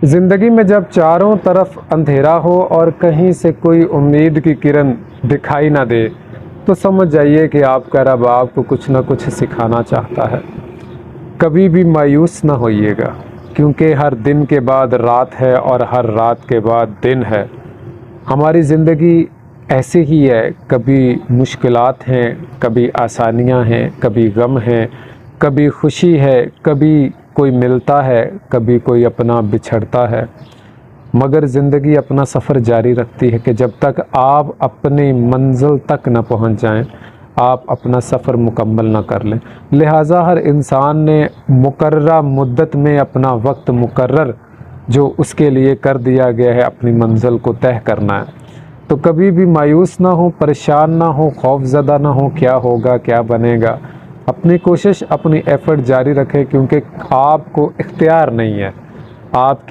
ज़िंदगी में जब चारों तरफ अंधेरा हो और कहीं से कोई उम्मीद की किरण दिखाई ना दे, तो समझ जाइए कि आपका रब आपको कुछ ना कुछ सिखाना चाहता है। कभी भी मायूस ना होइएगा, क्योंकि हर दिन के बाद रात है और हर रात के बाद दिन है। हमारी ज़िंदगी ऐसे ही है, कभी मुश्किलात हैं, कभी आसानियां हैं, कभी गम हैं, कभी खुशी है, कभी कोई मिलता है, कभी कोई अपना बिछड़ता है। मगर ज़िंदगी अपना सफ़र जारी रखती है कि जब तक आप अपनी मंजिल तक न पहुंच जाएं, आप अपना सफ़र मुकम्मल ना कर लें। लिहाजा हर इंसान ने मुकर्ररा मुद्दत में अपना वक्त मुकर्रर जो उसके लिए कर दिया गया है अपनी मंजिल को तय करना है। तो कभी भी मायूस ना हो, परेशान ना हो, खौफज़दा ना हो क्या होगा क्या बनेगा। अपनी कोशिश, अपनी एफ़र्ट जारी रखें, क्योंकि आपको इख्तियार नहीं है। आपकी